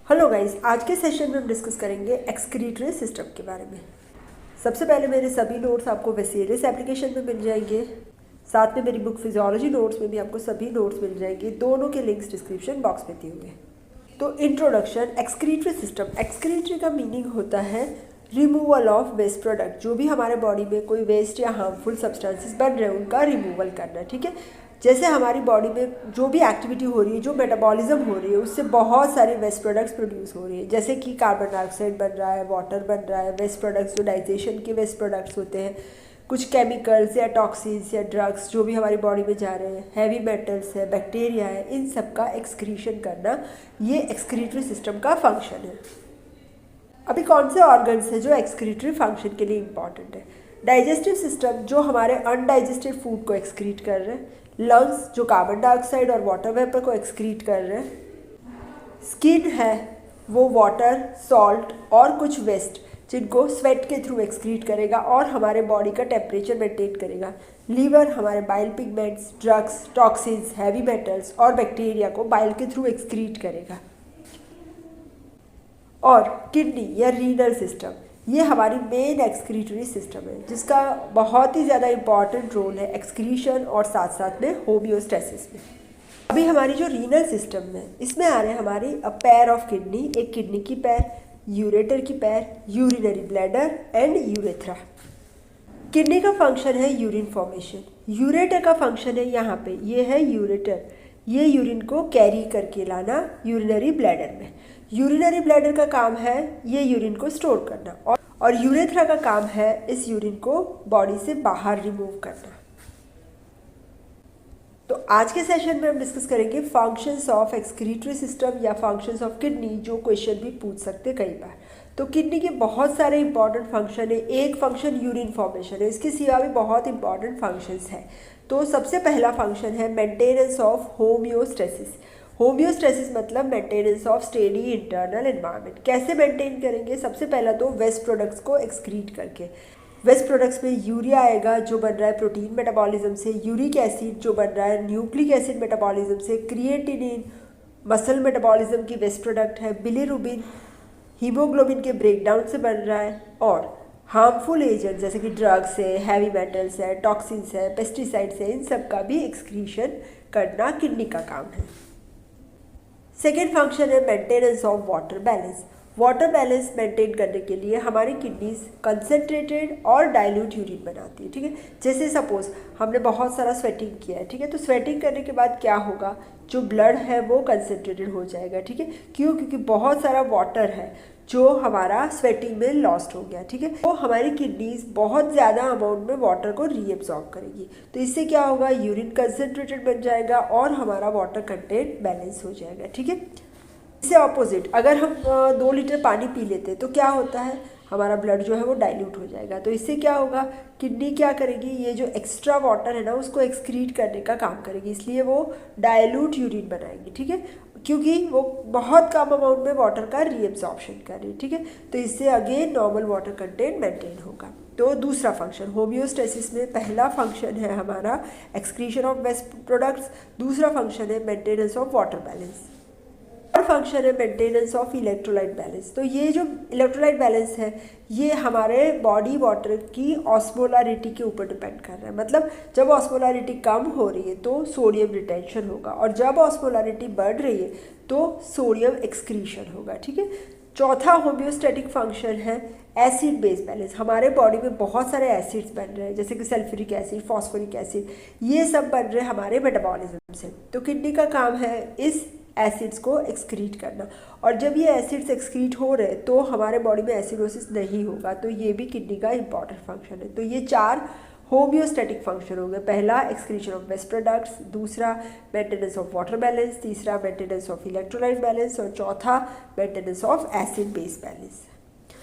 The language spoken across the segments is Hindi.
हेलो गाइस, आज के सेशन में हम डिस्कस करेंगे एक्सक्रीटरी सिस्टम के बारे में। सबसे पहले मेरे सभी नोट्स आपको वेसेरियस एप्लीकेशन में मिल जाएंगे। साथ में मेरी बुक फिजियोलॉजी नोट्स में भी आपको सभी नोट्स मिल जाएंगे। दोनों के लिंक्स डिस्क्रिप्शन बॉक्स में दिए हुए हैं। तो इंट्रोडक्शन, एक्सक्रीटरी सिस्टम। एक्सक्रीटरी का मीनिंग होता है रिमूवल ऑफ वेस्ट प्रोडक्ट। जो भी हमारे बॉडी में कोई वेस्ट या हार्मफुल सब्सटेंसेस बन रहे हैं उनका रिमूवल करना। ठीक है, जैसे हमारी बॉडी में जो भी एक्टिविटी हो रही है, जो मेटाबॉलिज्म हो रही है, उससे बहुत सारे वेस्ट प्रोडक्ट्स प्रोड्यूस हो रही है। जैसे कि कार्बन डाइऑक्साइड बन रहा है, वाटर बन रहा है, वेस्ट प्रोडक्ट्स जो डाइजेशन के वेस्ट प्रोडक्ट्स होते हैं, कुछ केमिकल्स या टॉक्सिन्स या ड्रग्स जो भी हमारी बॉडी में जा रहे हैं, हैवी मेटल्स है, बैक्टीरिया है, इन सब का एक्सक्रीशन करना ये एक्सक्रीटरी सिस्टम का फंक्शन है। अभी कौन से ऑर्गन्स हैं जो एक्सक्रीटरी फंक्शन के लिए इम्पॉर्टेंट है? डाइजेस्टिव सिस्टम जो हमारे अनडाइजेस्टेड फूड को एक्सक्रीट कर रहे हैं, लंग्स जो कार्बन डाइऑक्साइड और वाटर वेपर को एक्सक्रीट कर रहे हैं, स्किन है वो वाटर, सॉल्ट और कुछ वेस्ट जिनको स्वेट के थ्रू एक्सक्रीट करेगा और हमारे बॉडी का टेम्परेचर मेंटेन करेगा। लीवर हमारे bile pigments, drugs, toxins, heavy metals और बैक्टीरिया को बाइल के थ्रू एक्सक्रीट करेगा। और किडनी या रीनल सिस्टम ये हमारी मेन एक्सक्रीटरी सिस्टम है, जिसका बहुत ही ज़्यादा इम्पॉर्टेंट रोल है एक्सक्रीशन और साथ साथ में होमियोस्टेसिस में। अभी हमारी जो रीनल सिस्टम है इसमें आ रहे हैं हमारी अ पेयर ऑफ किडनी, एक किडनी की पैर, यूरेटर की पैर, urinary bladder and urethra. Kidney का फंक्शन है यूरिन फॉर्मेशन। यूरेटर का फंक्शन है यहाँ पे, ये है यूरेटर, ये यूरिन को कैरी करके लाना यूरिनरी ब्लैडर में। यूरिनरी ब्लैडर का काम है ये यूरिन को स्टोर करना और यूरेथ्रा का काम है इस यूरिन को बॉडी से बाहर रिमूव करना। तो आज के सेशन में हम डिस्कस करेंगे फंक्शंस ऑफ एक्सक्रीटरी सिस्टम या फंक्शंस ऑफ किडनी, जो क्वेश्चन भी पूछ सकते कई बार। तो किडनी के बहुत सारे इंपॉर्टेंट फंक्शन है। एक फंक्शन यूरिन फॉर्मेशन है, इसके सिवा भी बहुत इंपॉर्टेंट फंक्शंस हैं। तो सबसे पहला फंक्शन है मेंटेनेंस ऑफ होमियोस्टेसिस। होमियोस्टेसिस मतलब maintenance of steady internal environment. कैसे मेंटेन करेंगे? सबसे पहला तो वेस्ट प्रोडक्ट्स को एक्सक्रीट करके। वेस्ट प्रोडक्ट्स में यूरिया आएगा जो बन रहा है प्रोटीन मेटाबॉलिज्म से, यूरिक एसिड जो बन रहा है न्यूक्लिक एसिड मेटाबॉलिज्म से, क्रिएटिनिन मसल मेटाबॉलिज्म की वेस्ट प्रोडक्ट है, बिलीरुबिन हीमोग्लोबिन के ब्रेकडाउन से बन रहा है, और हार्मफुल एजेंट जैसे कि ड्रग्स है, हैवी मेटल्स है, टॉक्सिन्स है, पेस्टिसाइड्स है, इन सब का भी एक्सक्रीशन करना किडनी का काम है। सेकेंड फंक्शन है maintenance of water balance. Water balance maintain करने के लिए हमारी किडनीज कंसनट्रेटेड और डाइल्यूट यूरिन बनाती है। ठीक है, जैसे सपोज हमने बहुत सारा स्वेटिंग किया है, ठीक है, तो स्वेटिंग करने के बाद क्या होगा, जो ब्लड है वो कंसनट्रेटेड हो जाएगा। ठीक है, क्यों? क्योंकि बहुत सारा वाटर है जो हमारा स्वेटिंग में लॉस्ट हो गया। ठीक है, तो हमारी किडनीज बहुत ज़्यादा अमाउंट में वाटर को रीएब्सॉर्ब करेगी। तो इससे क्या होगा, यूरिन कंसनट्रेटेड बन जाएगा और हमारा वाटर कंटेंट बैलेंस हो जाएगा। ठीक है, इससे ऑपोजिट अगर हम 2 लीटर पानी पी लेते हैं तो क्या होता है, हमारा ब्लड जो है वो डाइल्यूट हो जाएगा। तो इससे क्या होगा, किडनी क्या करेगी, ये जो एक्स्ट्रा वाटर है ना उसको एक्सक्रीट करने का काम करेगी, इसलिए वो डाइल्यूट यूरिन बनाएंगी। ठीक है, क्योंकि वो बहुत कम अमाउंट में वाटर का रीएब्सॉर्प्शन कर रही है। ठीक है, तो इससे again normal water content maintain होगा। तो दूसरा फंक्शन होमियोस्टेसिस में पहला फंक्शन है हमारा एक्सक्रीशन ऑफ वेस्ट प्रोडक्ट्स, दूसरा फंक्शन है मेंटेनेंस ऑफ वाटर बैलेंस, और फंक्शन है मेंटेनेंस ऑफ इलेक्ट्रोलाइट बैलेंस। तो ये जो इलेक्ट्रोलाइट बैलेंस है ये हमारे बॉडी वाटर की ऑस्मोलारिटी के ऊपर डिपेंड कर रहा है। मतलब जब ऑस्मोलारिटी कम हो रही है तो सोडियम रिटेंशन होगा, और जब ऑस्मोलारिटी बढ़ रही है तो सोडियम एक्सक्रीशन होगा। ठीक है, चौथा होम्योस्टैटिक फंक्शन है एसिड बेस बैलेंस। हमारे बॉडी में बहुत सारे एसिड्स बन रहे हैं जैसे कि सल्फ्यूरिक एसिड, फॉस्फोरिक एसिड, ये सब बन रहे हैं हमारे मेटाबॉलिज्म से। तो किडनी का काम है इस एसिड्स को एक्सक्रीट करना, और जब ये एसिड्स एक्सक्रीट हो रहे हैं तो हमारे बॉडी में एसिडोसिस नहीं होगा। तो ये भी किडनी का इंपॉर्टेंट फंक्शन है। तो ये 4 होम्योस्टैटिक फंक्शन हो गए। पहला एक्सक्रीशन ऑफ वेस्ट प्रोडक्ट्स, दूसरा मेंटेनेंस ऑफ वाटर बैलेंस, तीसरा मेंटेनेंस ऑफ इलेक्ट्रोलाइट बैलेंस, और चौथा maintenance of acid base balance.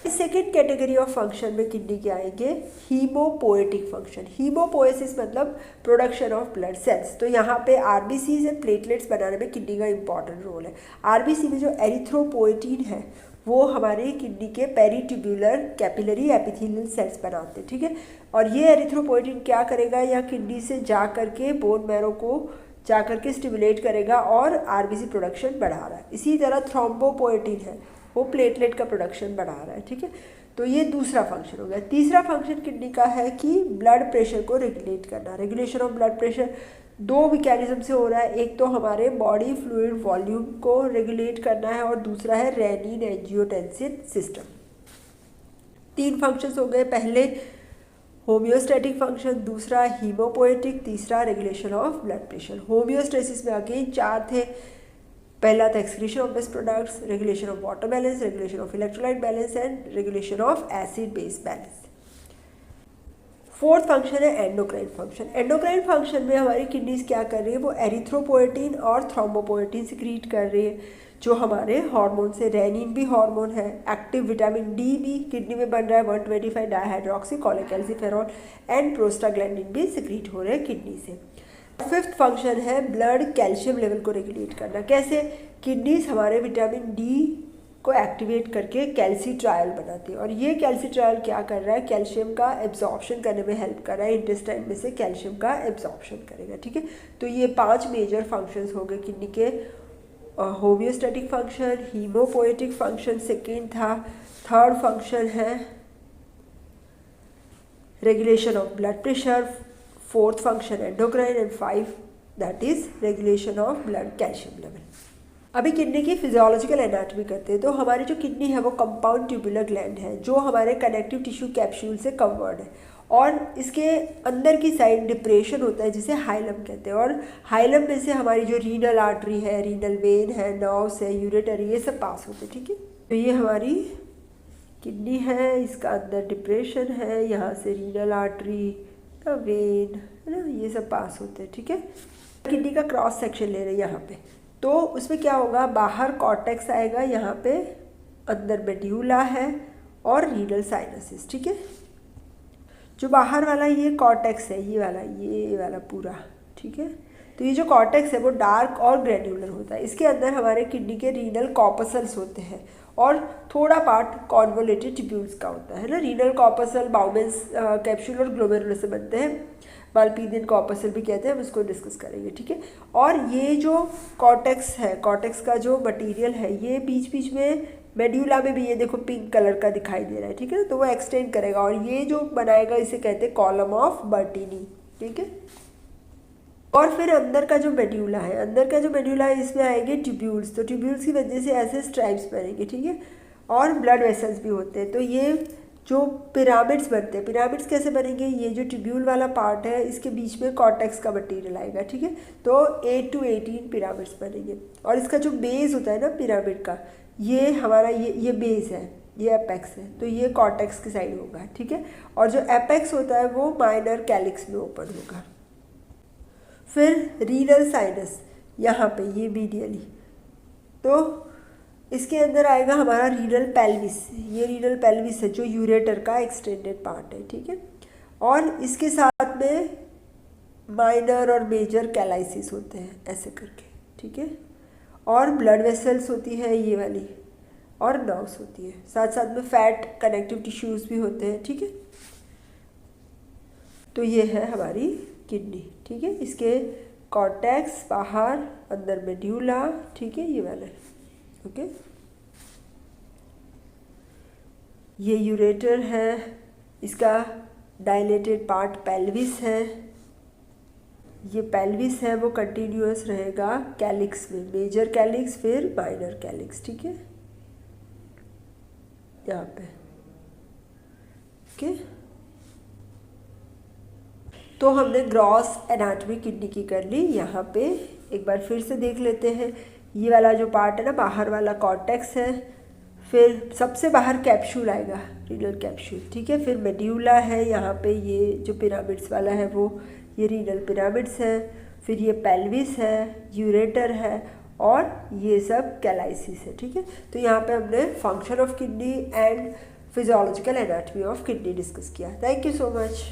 इस सेकेंड कैटेगरी ऑफ फंक्शन में किडनी के आएंगे हीमोपोएटिक फंक्शन। हीमोपोएसिस मतलब प्रोडक्शन ऑफ ब्लड सेल्स। तो यहाँ पे आरबीसी एंड प्लेटलेट्स बनाने में किडनी का इंपॉर्टेंट रोल है। आरबीसी में जो एरिथ्रोपोएटिन है वो हमारे किडनी के पेरीट्यूब्यूलर कैपिलरी एपिथेलियल सेल्स बनाते हैं। ठीक है, और ये एरिथ्रोपोएटिन क्या करेगा, या किडनी से जा करके बोन मैरो को जा करके स्टिमुलेट करेगा और आरबीसी प्रोडक्शन बढ़ा रहा है। इसी तरह थ्रोम्बोपोएटिन है, वो प्लेटलेट का प्रोडक्शन बढ़ा रहा है, ठीक है। तो ये दूसरा फंक्शन हो गया। तीसरा फंक्शन किडनी का है कि ब्लड प्रेशर को रेगुलेट करना। रेगुलेशन ऑफ ब्लड प्रेशर दो मैकेनिज्म से हो रहा है, एक तो हमारे बॉडी फ्लूइड वॉल्यूम को रेगुलेट करना है और दूसरा है रेनिन एंजियोटेंसिन सिस्टम। तीन फंक्शंस हो गए, पहले होम्योस्टैटिक फंक्शन, दूसरा हीमोपोएटिक, तीसरा regulation of blood pressure. Homeostasis में अगेन चार थे, पहला था excretion of best products, regulation of water balance, regulation of electrolyte balance and regulation of acid base balance. Fourth function है एंडोक्राइन फंक्शन। एंडोक्राइन फंक्शन में हमारी किडनीज क्या कर रही है, वो एरिथ्रोपोएटिन और थ्रोम्बोपोएटिन सिक्रीट कर रही है, जो हमारे हार्मोन से। रेनिन भी हार्मोन है, एक्टिव विटामिन डी भी किडनी में बन रहा है, 125 डाइहाइड्रोक्सी कोलेकैल्सिफेरॉल एंड प्रोस्टाग्लैंडिन भी सिक्रीट हो रहे हैं किडनी से। फिफ्थ फंक्शन है ब्लड कैल्शियम लेवल को रेगुलेट करना। कैसे? किडनीज हमारे विटामिन डी को एक्टिवेट करके कैल्सीट्रायल बनाती है और ये कैल्सीट्रायल क्या कर रहा है, कैल्शियम का एब्जॉर्प्शन करने में हेल्प कर रहा है, इंटेस्टाइन में से कैल्शियम का एब्जॉर्प्शन करेगा, ठीक है। तो ये 5 मेजर फंक्शंस हो गए किडनी के। Homeostatic function, haemopoietic function second था, थर्ड फंक्शन है regulation of blood pressure, fourth function endocrine and 5 that is regulation of blood calcium level. अभी किडनी की फिजियोलॉजिकल एनाटॉमी करते हैं। तो हमारी जो किडनी है वो कंपाउंड ट्यूबुलर ग्लैंड है, जो हमारे कनेक्टिव टिश्यू कैप्सूल से कवर्ड है और इसके अंदर की साइड डिप्रेशन होता है जिसे हाइलम कहते हैं, और हाइलम में से हमारी जो रीनल आर्टरी है, रीनल वेन है, नर्व्स है, यूरेटरी, ये सब पास होते हैं, ठीक है। तो ये हमारी किडनी है, इसका अंदर डिप्रेशन है, यहाँ से रीनल आर्टरी, वेन है ना, ये सब पास होते हैं, ठीक है। किडनी का क्रॉस सेक्शन ले रहे हैं यहाँ पे, तो उसमें क्या होगा, बाहर कॉर्टेक्स आएगा, यहाँ पे अंदर मेड्यूला है और रीनल साइनसिस, ठीक है। जो बाहर वाला ये कॉर्टेक्स है, ये वाला पूरा, ठीक है। तो ये जो कॉर्टेक्स है वो डार्क और ग्रेन्युलर होता है। इसके अंदर हमारे किडनी के रीनल कॉर्पसल्स होते हैं और थोड़ा पार्ट कॉन्वोलेटेड ट्यूब्यूल्स का होता है ना। रीनल कॉर्पसल बाउमेंस कैप्सूल और ग्लोमेरुलर से बनते हैं, मालपीडियन कॉर्पसल भी कहते हैं, हम इसको डिस्कस करेंगे, ठीक है। और ये जो कॉर्टेक्स है, कॉर्टेक्स का जो मटेरियल है, ये बीच बीच में मेड्यूला में भी ये देखो पिंक कलर का दिखाई दे रहा है, ठीक है। तो वो एक्सटेंड करेगा और ये जो बनाएगा इसे कहते हैं कॉलम ऑफ बर्टीनी, ठीक है। और फिर अंदर का जो मेड्यूला है, इसमें आएंगे ट्यूब्यूल्स। तो ट्यूब्यूल्स की वजह से ऐसे स्ट्राइप्स बनेंगे, ठीक है। और ब्लड वेसल्स भी होते हैं। तो ये जो पिरामिड्स बनते हैं, पिरामिड्स कैसे बनेंगे, ये जो ट्यूब्यूल वाला पार्ट है इसके बीच में कॉर्टेक्स का मटेरियल आएगा, ठीक है। तो 8 to 18 पिरामिड्स बनेंगे और इसका जो बेस होता है ना पिरामिड का, ये हमारा ये बेस है, ये एपेक्स है, तो ये कॉर्टेक्स की साइड होगा, ठीक है। और जो एपेक्स होता है वो माइनर कैलिक्स में ओपन होगा। फिर रीनल साइनस यहाँ पे, ये मीडियली, तो इसके अंदर आएगा हमारा रीनल पेल्विस। ये रीनल पेल्विस है जो यूरेटर का एक्सटेंडेड पार्ट है, ठीक है। और इसके साथ में माइनर और मेजर कैलाइसिस होते हैं ऐसे करके, ठीक है। और ब्लड वेसल्स होती है ये वाली, और नर्व्स होती है, साथ साथ में फैट कनेक्टिव टिश्यूज भी होते हैं, ठीक है। तो ये है हमारी किडनी, ठीक है। इसके कॉर्टेक्स बाहर, अंदर मेड्यूला, ठीक है, ये वाला, ओके। ये यूरेटर है, इसका डायलेटेड पार्ट पेल्विस है, ये पेल्विस है वो कंटिन्यूअस रहेगा कैलिक्स में, मेजर कैलिक्स फिर माइनर कैलिक्स, ठीक है, यहाँ पे, ओके। तो हमने ग्रॉस एनाटॉमी किडनी की कर ली। यहाँ पे एक बार फिर से देख लेते हैं। ये वाला जो पार्ट है ना, बाहर वाला कॉर्टेक्स है, फिर सबसे बाहर कैप्सूल आएगा, रीनल कैप्सूल, ठीक है। फिर मेड्यूला है, यहाँ पे ये जो पिरामिड्स वाला है वो ये रीनल पिरामिड्स है, फिर ये पेल्विस है, यूरेटर है और ये सब कैलाइसिस है, ठीक है। तो यहाँ पे हमने function of kidney and physiological anatomy of kidney discuss किया। Thank you so much.